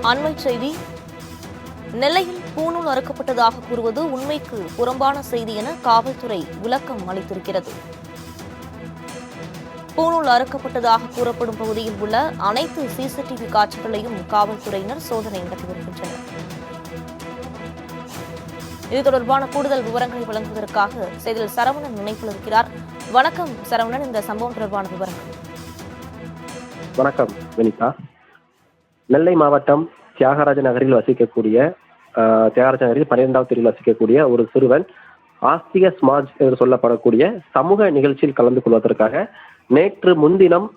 அண்மைச் செய்தி. நெல்லையில் பூணூல் அறுக்கப்பட்டதாக கூறுவது உண்மைக்கு புறம்பான செய்தி என காவல்துறை விளக்கம் அளித்திருக்கிறது. பூணூல் அறுக்கப்பட்டதாக கூறப்படும் பகுதியில் உள்ள அனைத்து சிசிடிவி காட்சிகளையும் காவல்துறையினர் சோதனை நடத்தி வருகின்றனர். இது தொடர்பான கூடுதல் விவரங்களை வழங்குவதற்காக செய்தியாளர் சரவணன் இணைப்பில் இருக்கிறார். வணக்கம் சரவணன், இந்த சம்பவம் தொடர்பான விவரங்கள். வணக்கம் வினிதா. நெல்லை மாவட்டம் தியாகராஜ நகரில் வசிக்கக்கூடிய தியாகராஜ நகரில் 12வது தெருவில் வசிக்கக்கூடிய ஒரு சிறுவன் ஆஸ்திக ஸ்மாஜ் என்று சொல்லப்படக்கூடிய சமூக நிகழ்ச்சியில் கலந்து கொள்வதற்காக நேற்று முன்தினம்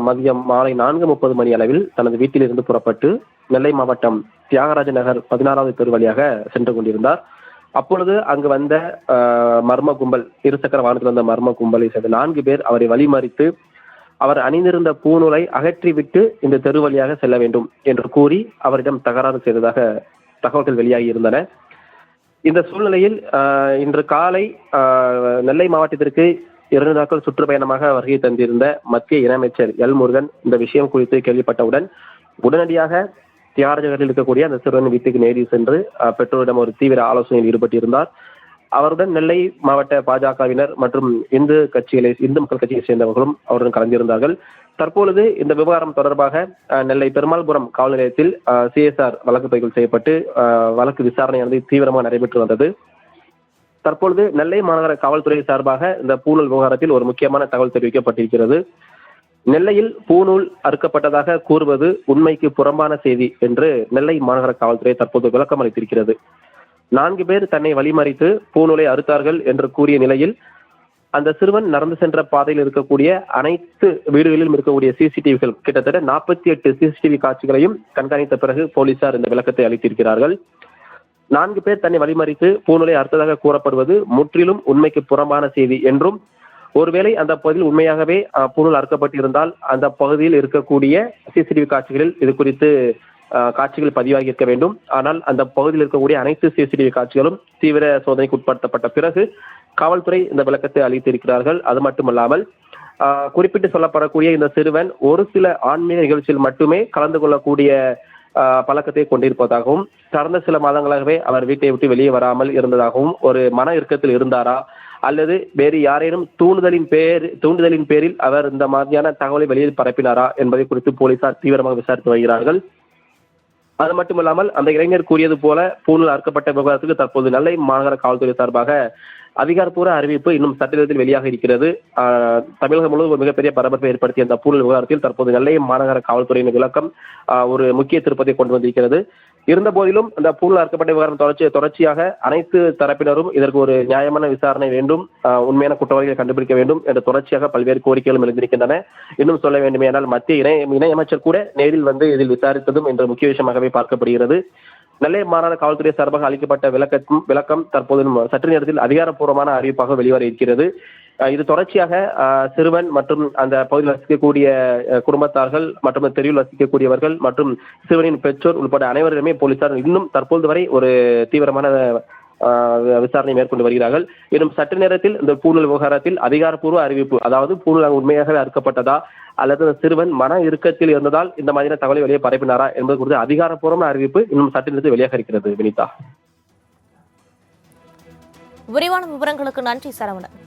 மதியம் மாலை 4:30 மணி அளவில் தனது வீட்டிலிருந்து புறப்பட்டு நெல்லை மாவட்டம் தியாகராஜ நகர் 16வது தெரு வழியாக சென்று கொண்டிருந்தார். அப்பொழுது அங்கு வந்த மர்ம கும்பல், இருசக்கர வாகனத்தில் வந்த மர்ம கும்பலை சேர்ந்த 4 பேர் அவரை வழிமறித்து அவர் அணிந்திருந்த பூணூலை அகற்றிவிட்டு இந்த தெரு வழியாக செல்ல வேண்டும் என்று கூறி அவரிடம் தகராறு செய்ததாக தகவல்கள் வெளியாகி இருந்தன. இந்த சூழ்நிலையில் இன்று காலை நெல்லை மாவட்டத்திற்கு 2 நாட்கள் சுற்றுப்பயணமாக வருகை தந்திருந்த மத்திய இணையமைச்சர் எல் முருகன் இந்த விஷயம் குறித்து கேள்விப்பட்டவுடன் உடனடியாக தியாகராஜரில் இருக்கக்கூடிய அந்த சிறுவன் வீட்டுக்கு நேரில் சென்று பெற்றோரிடம் ஒரு தீவிர ஆலோசனையில் ஈடுபட்டிருந்தார். அவருடன் நெல்லை மாவட்ட பாஜகவினர் மற்றும் இந்து மக்கள் கட்சியை சேர்ந்தவர்களும் அவருடன் கலந்திருந்தார்கள். தற்பொழுது இந்த விவகாரம் தொடர்பாக நெல்லை பெருமாள்புரம் காவல் நிலையத்தில் CSR வழக்கு பதிவு செய்யப்பட்டு வழக்கு விசாரணையானது தீவிரமாக நடைபெற்று வந்தது. தற்பொழுது நெல்லை மாநகர காவல்துறை சார்பாக இந்த பூணூல் விவகாரத்தில் ஒரு முக்கியமான தகவல் தெரிவிக்கப்பட்டிருக்கிறது. நெல்லையில் பூணூல் அறுக்கப்பட்டதாக கூறுவது உண்மைக்கு புறம்பான செய்தி என்று நெல்லை மாநகர காவல்துறை தற்போது விளக்கம் அளித்திருக்கிறது. 4 பேர் தன்னை வழிமறித்து பூணூலை அறுத்தார்கள் என்று கூறிய நிலையில் அந்த சிறுவன் நடந்து சென்ற பாதையில் இருக்கக்கூடிய அனைத்து வீடுகளிலும் இருக்கக்கூடிய சிசிடிவிகள் கிட்டத்தட்ட 48 சிசிடிவி காட்சிகளையும் கண்காணித்த பிறகு போலீசார் இந்த விளக்கத்தை அளித்திருக்கிறார்கள். 4 பேர் தன்னை வழிமறித்து பூணூலை அறுத்ததாக கூறப்படுவது முற்றிலும் உண்மைக்கு புறம்பான செய்தி என்றும், ஒருவேளை அந்த பகுதியில் உண்மையாகவே பூணூல் அறுக்கப்பட்டிருந்தால் அந்த பகுதியில் இருக்கக்கூடிய சிசிடிவி காட்சிகளில் இது குறித்து காட்சிகள் பதிவாகி இருக்க வேண்டும். ஆனால் அந்த பகுதியில் இருக்கக்கூடிய அனைத்து சிசிடிவி காட்சிகளும் தீவிர சோதனைக்கு உட்படுத்தப்பட்ட பிறகு காவல்துறை இந்த விளக்கத்தை அளித்திருக்கிறார்கள். அது மட்டுமல்லாமல் குறிப்பிட்டு சொல்லப்படக்கூடிய இந்த சிறுவன் ஒரு சில ஆன்மீக நிகழ்ச்சியில் மட்டுமே கலந்து கொள்ளக்கூடிய பழக்கத்தை கொண்டிருப்பதாகவும், கடந்த சில மாதங்களாகவே அவர் வீட்டை விட்டு வெளியே வராமல் இருந்ததாகவும், ஒரு மன இறுக்கத்தில் இருந்தாரா அல்லது வேறு யாரேனும் தூண்டுதலின் பேரில் அவர் இந்த மாதிரியான தகவலை வெளியில் பரப்பினாரா என்பதை குறித்து போலீசார் தீவிரமாக விசாரித்து வருகிறார்கள். அது மட்டுமல்லாமல் அந்த இளைஞர் கூறியது போல பூணூல் அறுக்கப்பட்ட விவகாரத்துக்கு தற்போது நெல்லை மாநகர காவல்துறை சார்பாக அதிகாரப்பூர்வ அறிவிப்பு இன்னும் சட்டத்தில் வெளியாக இருக்கிறது. தமிழகம் முழுவதும் ஒரு மிகப்பெரிய பரபரப்பை ஏற்படுத்திய அந்த பூணூல் விவகாரத்தில் தற்போது நெல்லை மாநகர காவல்துறையின் விளக்கம் ஒரு முக்கிய திருப்பத்தை கொண்டு வந்திருக்கிறது. இருந்த போதிலும் அந்த பூணூல் அறுக்கப்பட்ட விவகாரம் தொடர்ச்சியாக அனைத்து தரப்பினரும் இதற்கு ஒரு நியாயமான விசாரணை வேண்டும், உண்மையான குற்றவாளிகளை கண்டுபிடிக்க வேண்டும் என்ற தொடர்ச்சியாக பல்வேறு கோரிக்கைகளும் எழுந்திருக்கின்றன. இன்னும் சொல்ல வேண்டுமேயானால் மத்திய இணையமைச்சர் கூட நேரில் வந்து இதில் விசாரித்ததும் என்ற முக்கிய விஷயமாகவே பார்க்கப்படுகிறது. நெல்லை மாநகர காவல்துறை சார்பாக அளிக்கப்பட்ட விளக்கம் தற்போது சற்று நேரத்தில் அதிகாரப்பூர்வமான அறிவிப்பாக வெளிவர இருக்கிறது. இது தொடர்ச்சியாக சிறுவன் மற்றும் அந்த பகுதியில் வசிக்கக்கூடிய குடும்பத்தார்கள் மற்றும் தெருவில் வசிக்கக்கூடியவர்கள் மற்றும் சிறுவனின் பெற்றோர் உட்பட அனைவருமே போலீசார் இன்னும் தற்போது வரை ஒரு தீவிரமான விசாரணை மேற்கொண்டு வருகிறார்கள். இன்னும் சற்று நேரத்தில் இந்த பூணூல் விவகாரத்தில் அதிகாரப்பூர்வ அறிவிப்பு, அதாவது பூணூல் உண்மையாகவே அறுக்கப்பட்டதா அல்லது சிறுவன் மன இறுக்கத்தில் இருந்ததால் இந்த மாதிரியான தகவலை வெளியே பரப்பினாரா என்பது குறித்து அதிகாரப்பூர்வமான அறிவிப்பு இன்னும் சற்று நேரத்தில் வெளியாக இருக்கிறது. வினிதா, விரிவான விவரங்களுக்கு நன்றி சரவணன்.